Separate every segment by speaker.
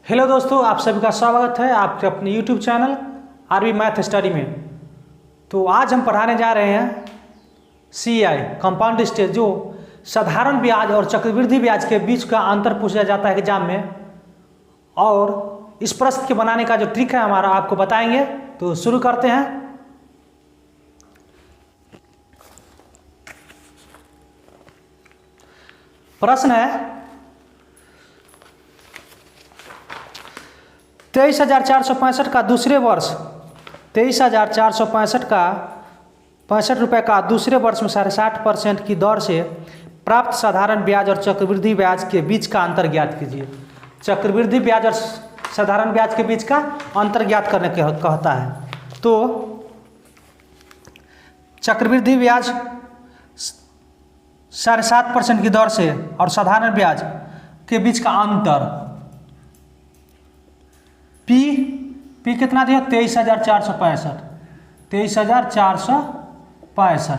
Speaker 1: Hello दोस्तों, आप सभी का स्वागत है आपके अपने YouTube channel RB math study में। तो आज हम पढ़ाने जा रहे हैं CI कंपाउंड इंटरेस्ट, जो साधारण ब्याज और चक्रवृद्धि ब्याज के बीच का अंतर पूछा जाता है एग्जाम में। और इस प्रश्न के बनाने का जो ट्रिक है हमारा आपको बताएंगे। तो शुरू करते हैं। प्रश्न है 23,465 का दूसरे वर्ष 23,465 का 65 रुपये का दूसरे वर्ष में 60% की दर से प्राप्त साधारण ब्याज और चक्रवृद्धि ब्याज के बीच का अंतर ज्ञात कीजिए। चक्रवृद्धि ब्याज और साधारण ब्याज के बीच का अंतर ज्ञात करने के कहता है। तो चक्रवृद्धि ब्याज 7.5% की दर से और साधारण ब्याज के बीच का अंतर पी कितना दिया 23,465 23,465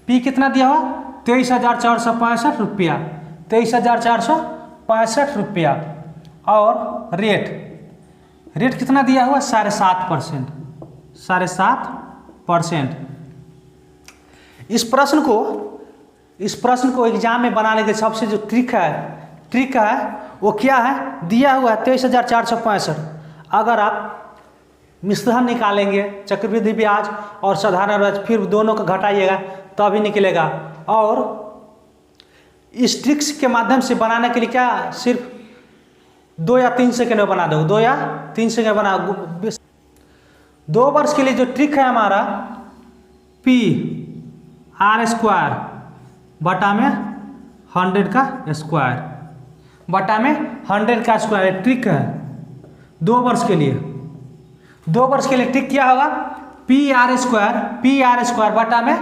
Speaker 1: पी कितना दिया हुआ 23,465 रुपया 23,465 रुपया। और रेट कितना दिया हुआ 7.5%। इस प्रश्न को एग्जाम में बनाने के सबसे जो ट्रिक है वो क्या है, दिया हुआ है 23,465। अगर आप मिश्रण निकालेंगे चक्रवृद्धि ब्याज और साधारण ब्याज, फिर दोनों को घटाइएगा तभी निकलेगा। और इस ट्रिक्स के माध्यम से बनाने के लिए क्या सिर्फ 2 या 3 सेकंड में बना दो, 2 या 3 सेकंड बना। 2 वर्ष के लिए जो ट्रिक है हमारा PR² बटा में 100 का स्क्वायर बटा में 100 का स्क्वायर ट्रिक है 2 वर्ष के लिए। 2 वर्ष के लिए ट्रिक क्या होगा PR² बटा में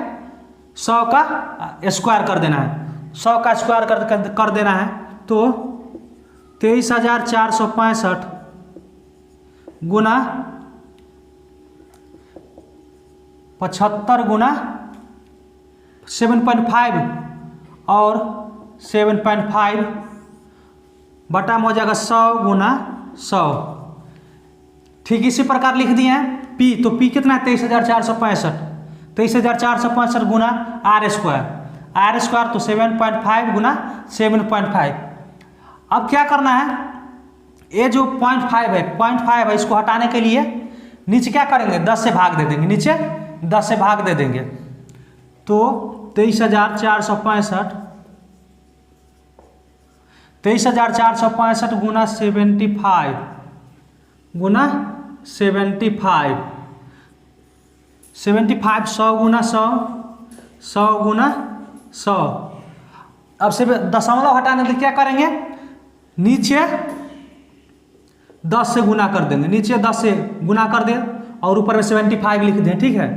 Speaker 1: 100 का स्क्वायर कर देना है, 100 का स्क्वायर कर देना है। तो 23,465 गुना 75 गुना 7.5 और 7.5 बटा में हो जाएगा 100 गुना 100। ठीक इसी प्रकार लिख दिए हैं पी। तो पी कितना है 23,465 23,465 गुना R² तो 7.5 गुना 7.5। अब क्या करना है, ये जो 0.5 है इसको हटाने के लिए नीचे क्या करेंगे 10 से भाग दे देंगे, नीचे 10 से भाग दे देंगे। तो 23,465 गुना 75 गुना 75 100 गुना 100 100 गुना 100। अब से दशमलव हटाने के लिए क्या करेंगे, नीचे 10 से गुना कर देंगे, नीचे 10 से गुना कर दें और ऊपर में 75 लिख दें। ठीक है।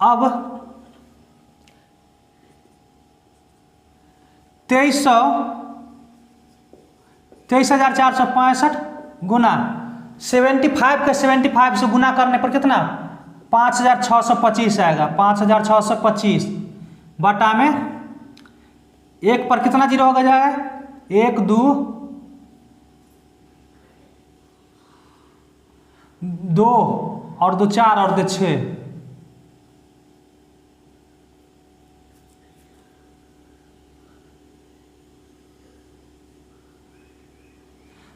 Speaker 1: अब 23,465 गुना 75 के 75 से गुना करने पर कितना 5,625 आएगा। 5,625 बटा में 1 पर कितना जीरो हो जाएगा 1 2 2 और 2 4 और 2 6।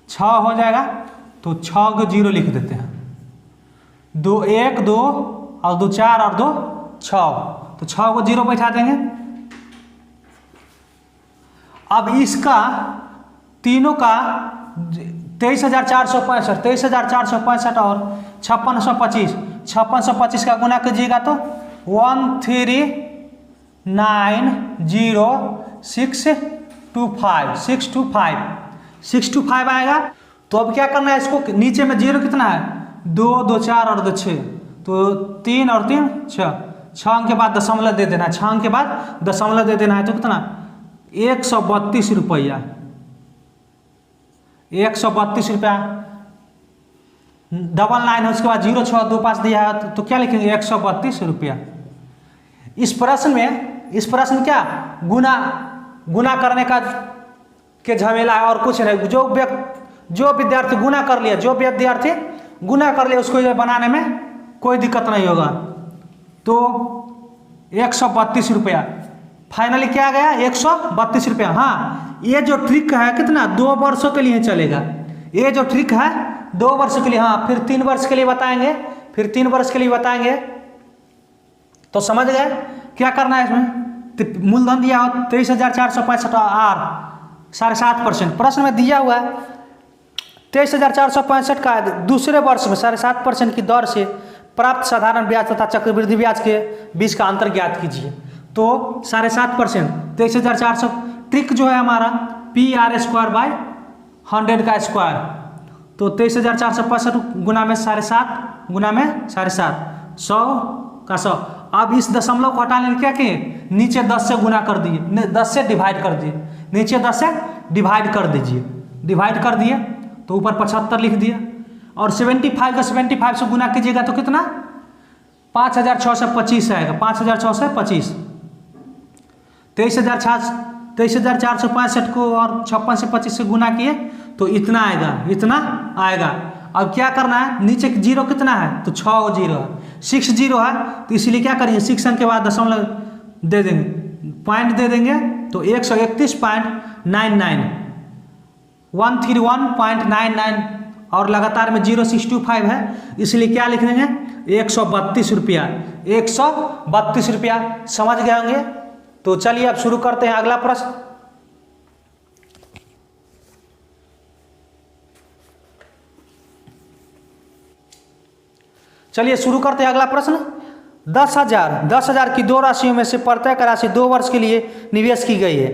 Speaker 1: 6 हो जाएगा। तो 6 को 0 लिख देते हैं। 2 1 2 और 2 4 और 2 6। तो 6 को 0 बैठा देंगे। अब इसका तीनों का 23,465 और 5625 का गुना कीजिएगा तो 1390625 आएगा। तो अब क्या करना है, इसको नीचे में 0 कितना है 2 2 4 और 2 6। तो 3 और 3 6 अंक के बाद दशमलव दे देना है, 6 अंक के बाद दशमलव दे देना है। तो कितना 132 रुपया 132 रुपया। 99 है उसके बाद 0625 दिया है तो क्या लिखेंगे 132 रुपया। इस प्रश्न क्या गुना करने का के झमेला है और कुछ नहीं। जो विद्यार्थी गुना कर लिया, उसको ये बनाने में कोई दिक्कत नहीं होगा। तो 132 रुपया फाइनली क्या गया, 132 रुपया। हाँ, ये जो ट्रिक है कितना 2 वर्षों के लिए चलेगा। ये जो ट्रिक है 2 वर्ष के लिए, हाँ फिर 3 वर्ष के लिए बताएंगे, तो समझ गए क्या करना है इसमें। मूलधन दिया हो 23,465 आर 7.5%। प्रश्न में दिया हुआ है 23,465 का दूसरे वर्ष में 7.5% की दर से प्राप्त साधारण ब्याज तथा चक्रवृद्धि ब्याज के बीच का अंतर ज्ञात कीजिए। तो 7.5% 23,400 ट्रिक जो है हमारा PR² बाय 100 का स्क्वायर। तो 23,465 गुना में 7.5 गुना में 7.5 100 का 100। अब इस दशमलव को हटाने क्या किए, नीचे 10 से गुना कर दिए, 10 से डिवाइड कर दिए, नीचे 10 से डिवाइड कर दीजिए, डिवाइड कर दिए तो ऊपर 75 लिख दिया। और 75 का 75 से गुना कीजिएगा तो कितना 5,625 आएगा, 5,625। 23,465 को और 56 से 25 से गुना किए तो इतना आएगा। अब क्या करना है, नीचे जीरो कितना है तो 6 जीरो है, 6 जीरो है, तो इसलिए क्या करेंगे 6 अंक के बाद दशमलव दे देंगे, पॉइंट दे देंगे तो 131.99 131.99 और लगातार में 0625 है, इसलिए क्या लिख देंगे 132 रुपया, 132 रुपया। समझ गए होंगे। तो चलिए अब शुरू करते हैं अगला प्रश्न। चलिए शुरू करते हैं अगला प्रश्न। 10,000 की दो राशियों में से प्रत्येक राशि 2 वर्ष के लिए निवेश की गई है।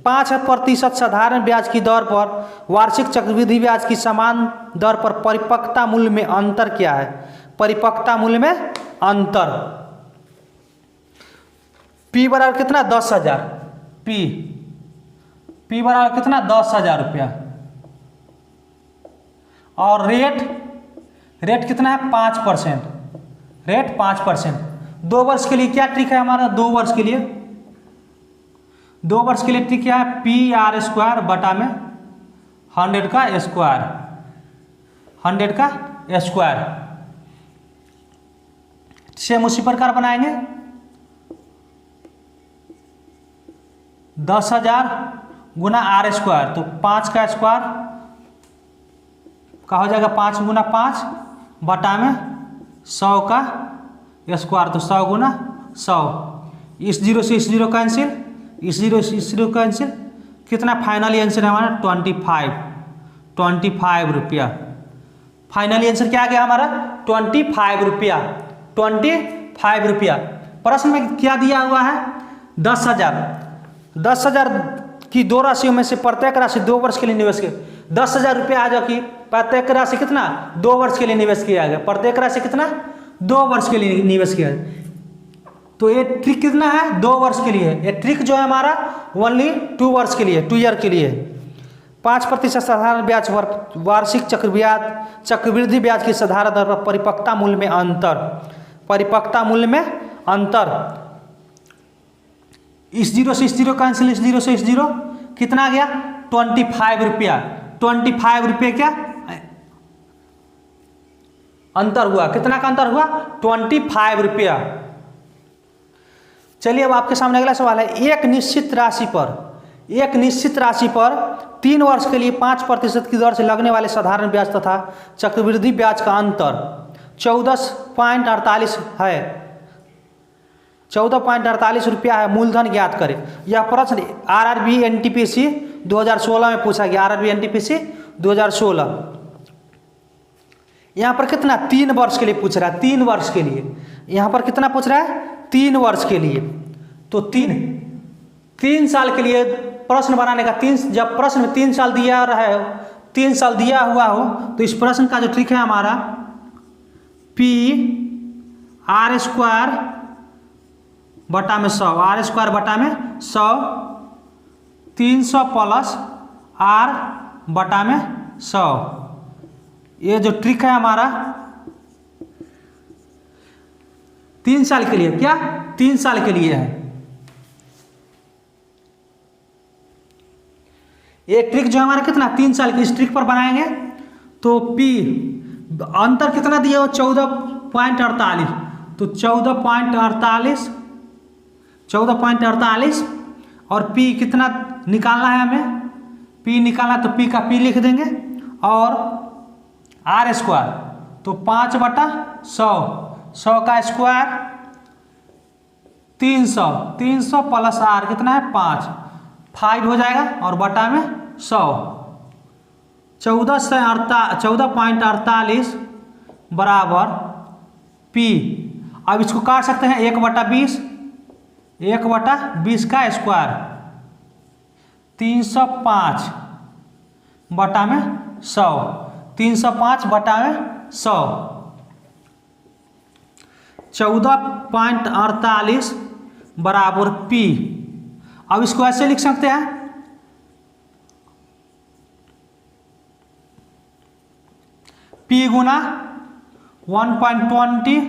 Speaker 1: 5% साधारण ब्याज की दर पर वार्षिक चक्रवृद्धि ब्याज की समान दर पर परिपक्वता मूल्य में अंतर क्या है। परिपक्वता मूल्य में अंतर P बराबर कितना 10,000, P बराबर कितना 10,000 रुपया और रेट कितना है 5%, रेट 5%। 2 वर्ष के लिए क्या ट्रिक है हमारा, 2 वर्ष के लिए ट्रिक क्या है PR² बटा में 100 का स्क्वायर, 100 का स्क्वायर। सेम उसी प्रकार बनाएंगे 10,000 गुना R² तो 5 का स्क्वायर का हो जाएगा 5 गुना 5 बटा में 100 का स्क्वायर तो 100 गुना 100। इस जीरो से इस जीरो कैंसिल, इस जीरो से इस जीरो कैंसिल, कितना फाइनली आंसर है हमारा 25 रुपया। फाइनली आंसर क्या आ गया हमारा 25 रुपया, 25 रुपया। प्रश्न में क्या दिया हुआ है 10,000 की दो राशियों में से प्रत्येक राशि 2 वर्ष के लिए निवेश की। 10,000 रुपया आ जाओ कि प्रत्येक राशि कितना 2 वर्ष के लिए निवेश किया गया, प्रत्येक राशि कितना 2 वर्ष के लिए निवेश किया है। तो ये ट्रिक कितना है 2 वर्ष के लिए। ये ट्रिक जो है हमारा ओनली 2 वर्ष के लिए, 2 ईयर के लिए। 5% साधारण ब्याज पर वार्षिक चक्रवृद्धि ब्याज की साधारण दर पर परिपक्वता मूल्य में अंतर, इस जीरो से इस जीरो कैंसिल, इस जीरो से इस जीरो, कितना आ गया 25 रुपया। 25 रुपये क्या अंतर हुआ, कितना का अंतर हुआ 25 रुपया। चलिए अब आपके सामने अगला सवाल है। एक निश्चित राशि पर 3 वर्ष के लिए 5% की दर से लगने वाले साधारण ब्याज तथा चक्रवृद्धि ब्याज का अंतर 14.48 है, 14.48 रुपया है। मूलधन ज्ञात करें। यह प्रश्न RRB NTPC 2016 में पूछा गया, RRB NTPC 2016। यहाँ पर कितना 3 वर्ष के लिए पूछ रहा है, 3 वर्ष के लिए। यहाँ पर कितना पूछ रहा है 3 वर्ष के लिए। तो 3 साल के लिए प्रश्न बनाने का, जब प्रश्न में 3 साल दिया रहा है, 3 साल दिया हुआ हो तो इस प्रश्न का जो ट्रिक है हमारा PR² बटा में 100, R² बटा में 100, 300 प्लस R बटा में 100। ये जो ट्रिक है हमारा 3 साल के लिए, क्या 3 साल के लिए है। एक ट्रिक जो हमारा कितना 3 साल की, इस ट्रिक पर बनाएंगे तो पी अंतर कितना दिया हो 14.48, तो 14.48 और पी कितना निकालना है हमें, पी निकालना तो पी का पी लिख देंगे और आर स्क्वायर तो 5/100 का स्क्वायर 300 प्लस आर कितना है 5 हो जाएगा और बटा में 100 14.48 बराबर पी। अब इसको काट सकते हैं 1/20 का स्क्वायर 305 बटा में 100 305 बटा में 100 14.48 बराबर पी। अब इसको ऐसे लिख सकते हैं P गुना 1.20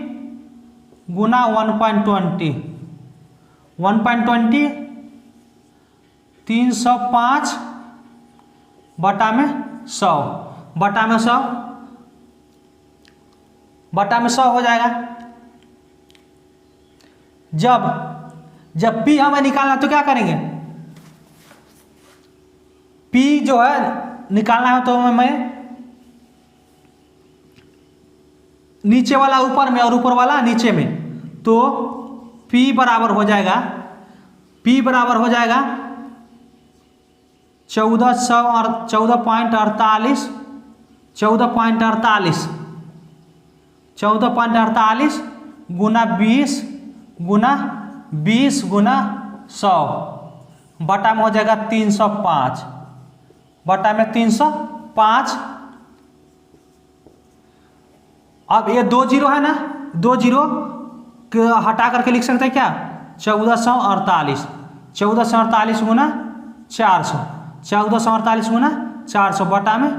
Speaker 1: गुना 1.20 305 बटा में 100 हो जाएगा। जब P हमें निकालना तो क्या करेंगे, P जो है निकालना है तो हमें नीचे वाला ऊपर में और ऊपर वाला नीचे में, तो P बराबर हो जाएगा 1448 गुना 20 गुना 100 बटा में हो जाएगा 305 बटा में 305। अब ये 2 जीरो है ना, 2 जीरो हटा करके लिख सकते हैं क्या 1448 गुना 400 बटा में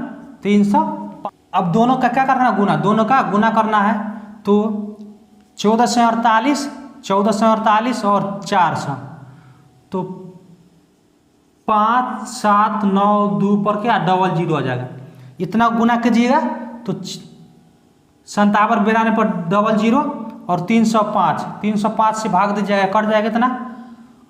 Speaker 1: 300। अब दोनों का क्या करना है गुना, दोनों का गुना करना है तो 1448 और 400 तो 5 7 9 2 पर क्या डबल जीरो आ जाएगा। इतना गुना कीजिएगा तो 57 92 पर डबल जीरो और 305 से भाग दीजिएगा कट जाएगा इतना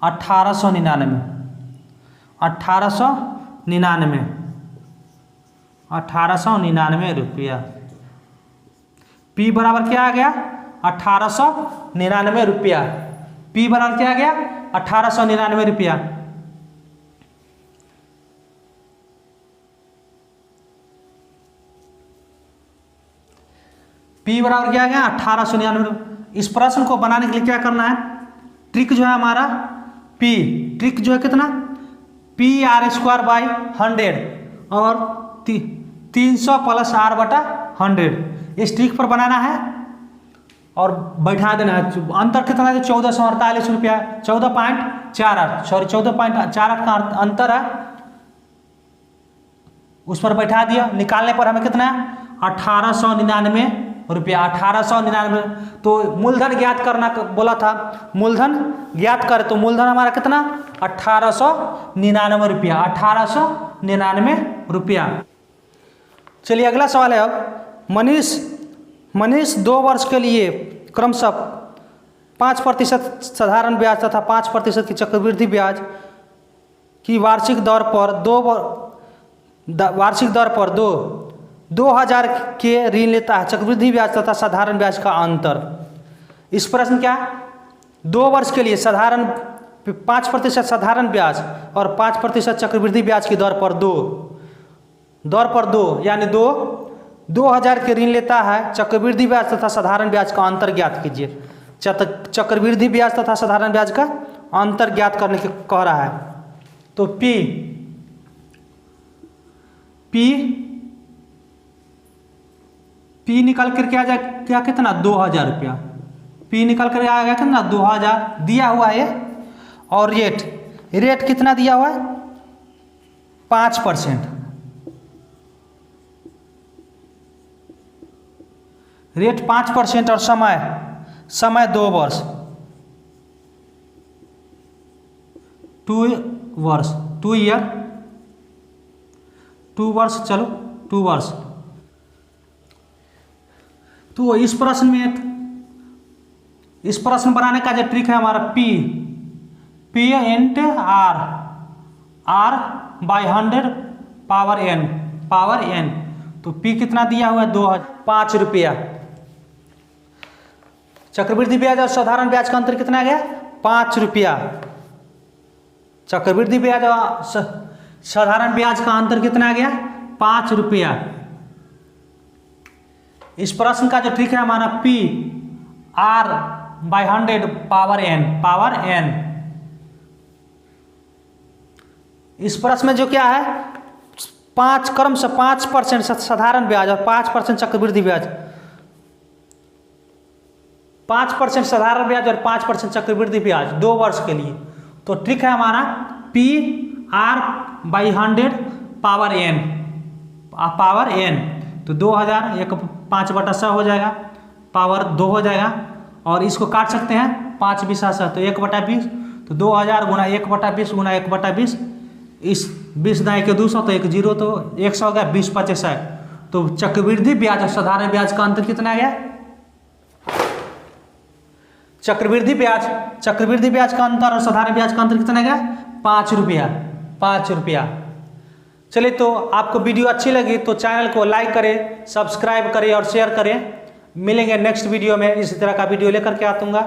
Speaker 1: 1899 रुपया। P बराबर क्या आ गया 1899 रुपया। P बराबर क्या आ गया 1899 रुपया। P बराबर क्या आ गया 1899। इस प्रश्न को बनाने के लिए क्या करना है, ट्रिक जो है हमारा ट्रिक जो है कितना PR² 100 और 300 प्लस R बटा 100 इस ट्रिक पर बनाना है और बैठा देना है। अंतर कितना है 1448 रुपया 14.48 का अंतर है, उस पर बैठा दिया। निकालने पर हमें कितना है 1899 रुपया 1899। तो मूलधन ज्ञात करना बोला था, मूलधन ज्ञात करे तो मूलधन हमारा कितना 1899 रुपया 1899 रुपया। चलिए अगला सवाल है। अब मनीष 2 वर्ष के लिए क्रमशः 5% साधारण ब्याज तथा 5% की चक्रवृद्धि ब्याज की वार्षिक दर पर 2000 के ऋण लेता है। चक्रवृद्धि ब्याज तथा साधारण ब्याज का अंतर। इस प्रश्न क्या 2 वर्ष के लिए 5% साधारण ब्याज और 5% चक्रवृद्धि ब्याज की दर पर 2 यानी 2000 के ऋण लेता है। चक्रवृद्धि ब्याज तथा साधारण ब्याज का अंतर ज्ञात कीजिए। चक्रवृद्धि ब्याज तथा साधारण ब्याज का अंतर ज्ञात करने की कह रहा है। तो P निकल कर क्या जाए क्या कितना 2000 रुपया। P निकल कर आएगा कितना 2000 दिया हुआ है। और रेट कितना दिया हुआ है 5%। रेट 5% और समय 2 वर्ष 2 ईयर 2 वर्ष, चलो 2 वर्ष। तो इस प्रश्न बनाने का जो ट्रिक है हमारा P int R by 100 power n। तो P कितना दिया हुआ है 5 रुपया। चक्रवृद्धि ब्याज और साधारण ब्याज का अंतर कितना गया 5 रुपया। चक्रवृद्धि ब्याज और साधारण ब्याज का अंतर कितना गया 5 रुपया। इस प्रश्न का जो ट्रिक है हमारा P R by 100 power n। इस प्रश्न में जो क्या है 5% साधारण ब्याज और 5% चक्रवृद्धि ब्याज, 5% साधारण ब्याज और 5% चक्रवृद्धि ब्याज 2 वर्ष के लिए। तो ट्रिक है हमारा P R by 100 power n। तो 2000 एक 5/100 हो जाएगा, पावर 2 हो जाएगा, और इसको काट सकते हैं 5 20 तो 1/20। तो 2000 गुना 1/20 गुना 1/20, इस 20 दाएँ के 200 तो 1 0, तो 100 हो गया, 20 25 है। तो चक्रवृद्धि ब्याज और साधारण ब्याज का अंतर कितना गया, चक्रवृद्धि ब्याज का अंतर और साधारण ब्याज का अंतर कितना गया 5 रुपया। चलिए, तो आपको वीडियो अच्छी लगी तो चैनल को लाइक करें, सब्सक्राइब करें और शेयर करें। मिलेंगे नेक्स्ट वीडियो में, इसी तरह का वीडियो लेकर के आऊँगा।